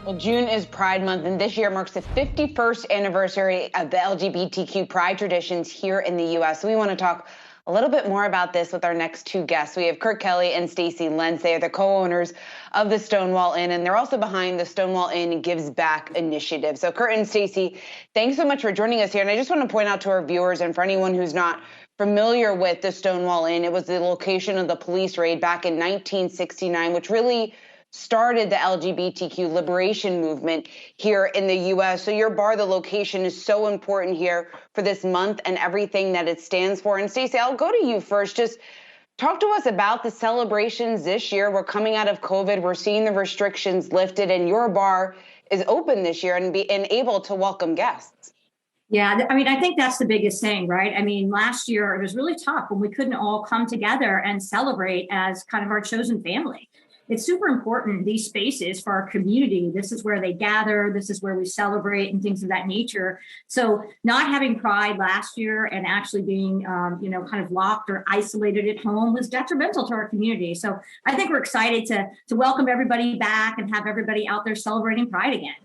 Well, June is Pride Month, and this year marks the 51st anniversary of the LGBTQ Pride traditions here in the U.S. So we want to talk a little bit more about this with our next two guests. We have Kurt Kelly and Stacy Lentz. They are the co-owners of the Stonewall Inn, and they're also behind the Stonewall Inn Gives Back initiative. So Kurt and Stacy, thanks so much for joining us here. And I just want to point out to our viewers, and for anyone who's not familiar with the Stonewall Inn, it was the location of the police raid back in 1969, which really started the LGBTQ liberation movement here in the U.S. So your bar, the location, is so important here for this month and everything that it stands for. And Stacy, I'll go to you first. Just talk to us about the celebrations this year. We're coming out of COVID. We're seeing the restrictions lifted, and your bar is open this year and able to welcome guests. Yeah, I mean, I think that's the biggest thing, right? I mean, last year it was really tough when we couldn't all come together and celebrate as kind of our chosen family. It's super important, these spaces for our community. This is where they gather. This is where we celebrate and things of that nature. So not having Pride last year and actually being, kind of locked or isolated at home was detrimental to our community. So I think we're excited to welcome everybody back and have everybody out there celebrating Pride again.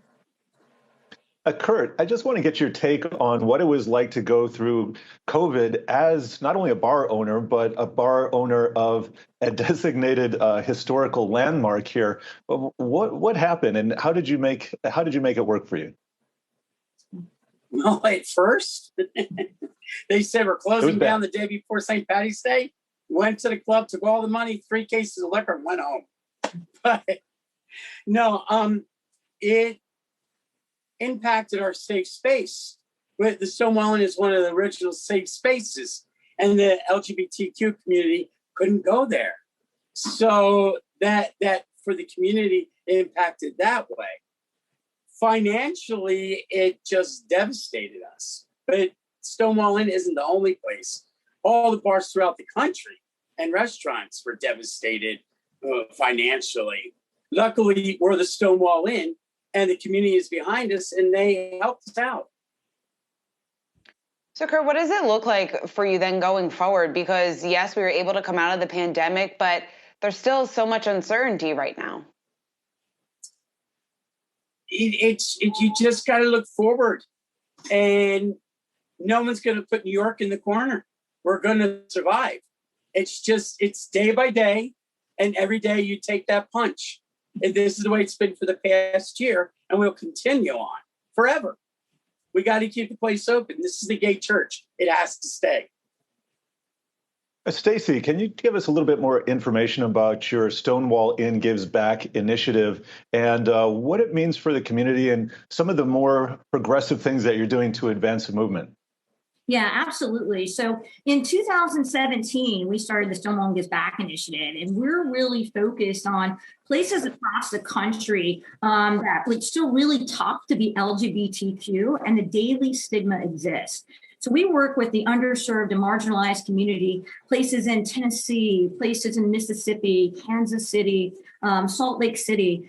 Kurt, I just want to get your take on what it was like to go through COVID as not only a bar owner, but a bar owner of a designated historical landmark here. What happened, and how did you make it work for you? Well, at first, they said we're closing down the day before St. Patty's Day. Went to the club, took all the money, 3 cases of liquor, and went home. But no, it impacted our safe space. But the Stonewall Inn is one of the original safe spaces, and the LGBTQ community couldn't go there. So that for the community, it impacted that way. Financially, it just devastated us. But Stonewall Inn isn't the only place. All the bars throughout the country and restaurants were devastated financially. Luckily, we're the Stonewall Inn, and the community is behind us, and they helped us out. So, Kurt, what does it look like for you then going forward? Because, yes, we were able to come out of the pandemic, but there's still so much uncertainty right now. You just got to look forward, and no one's going to put New York in the corner. We're going to survive. It's day by day, and every day you take that punch. And this is the way it's been for the past year, and we'll continue on forever. We got to keep the place open. This is the gay church. It has to stay. Stacy, can you give us a little bit more information about your Stonewall Inn Gives Back initiative and what it means for the community and some of the more progressive things that you're doing to advance the movement? Yeah, absolutely. So in 2017, we started the Stonewall Gives Back initiative, and we're really focused on places across the country that would still really talk to the LGBTQ, and the daily stigma exists. So we work with the underserved and marginalized community, places in Tennessee, places in Mississippi, Kansas City, Salt Lake City,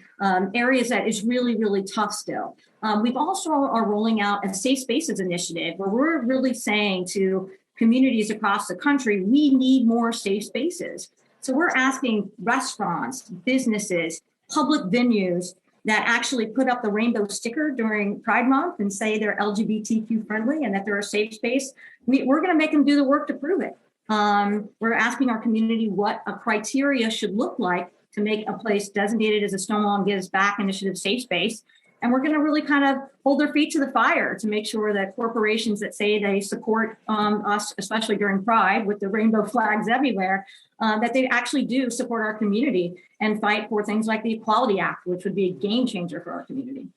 areas that is really, really tough still. We've also are rolling out a Safe Spaces initiative where we're really saying to communities across the country, we need more safe spaces. So we're asking restaurants, businesses, public venues that actually put up the rainbow sticker during Pride Month and say they're LGBTQ friendly and that they're a safe space. We're going to make them do the work to prove it. We're asking our community what a criteria should look like to make a place designated as a Stonewall Gives Back initiative safe space. And we're going to really kind of hold their feet to the fire to make sure that corporations that say they support us, especially during Pride with the rainbow flags everywhere, that they actually do support our community and fight for things like the Equality Act, which would be a game changer for our community.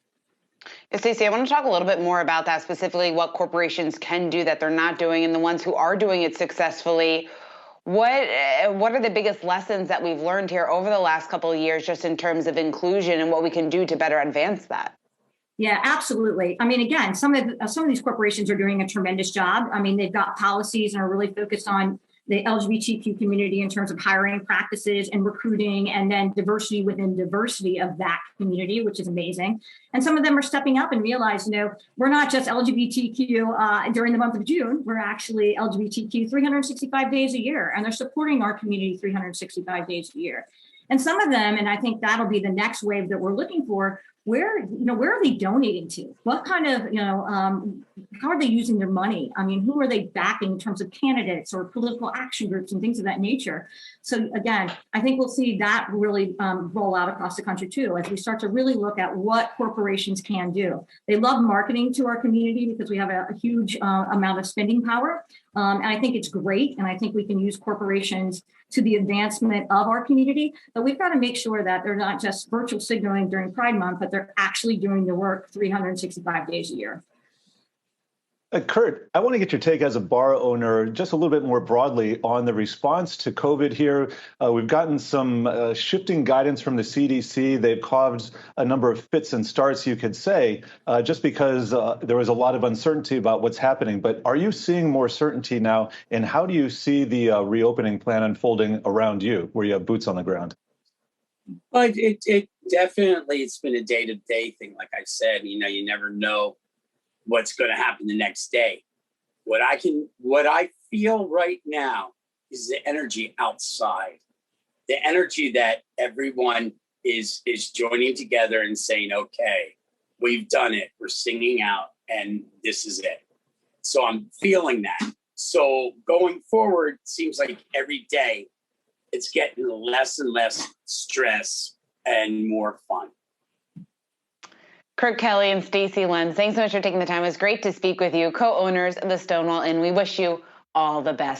Stacey, I want to talk a little bit more about that, specifically what corporations can do that they're not doing, and the ones who are doing it successfully. What are the biggest lessons that we've learned here over the last couple of years, just in terms of inclusion and what we can do to better advance that? Yeah, absolutely. I mean, again, some of these corporations are doing a tremendous job. I mean, they've got policies and are really focused on the LGBTQ community in terms of hiring practices and recruiting, and then diversity within diversity of that community, which is amazing. And some of them are stepping up and realize, we're not just LGBTQ during the month of June, we're actually LGBTQ 365 days a year, and they're supporting our community 365 days a year. And some of them, and I think that'll be the next wave that we're looking for, where are they donating to? What kind of, how are they using their money? I mean, who are they backing in terms of candidates or political action groups and things of that nature? So again, I think we'll see that really roll out across the country too, as we start to really look at what corporations can do. They love marketing to our community because we have a huge amount of spending power. And I think it's great. And I think we can use corporations to the advancement of our community. But we've got to make sure that they're not just virtual signaling during Pride Month, but they're actually doing the work 365 days a year. Kurt, I want to get your take as a bar owner just a little bit more broadly on the response to COVID here. We've gotten some shifting guidance from the CDC. They've caused a number of fits and starts, you could say, just because there was a lot of uncertainty about what's happening. But are you seeing more certainty now? And how do you see the reopening plan unfolding around you, where you have boots on the ground? Well, it definitely, it's been a day-to-day thing. Like I said, you never know what's going to happen the next day. What I feel right now is the energy outside, the energy that everyone is joining together and saying, okay, we've done it. We're singing out and this is it. So I'm feeling that. So going forward, seems like every day it's getting less and less stress and more fun. Kurt Kelly and Stacy Lentz, thanks so much for taking the time. It was great to speak with you, co-owners of the Stonewall Inn. We wish you all the best.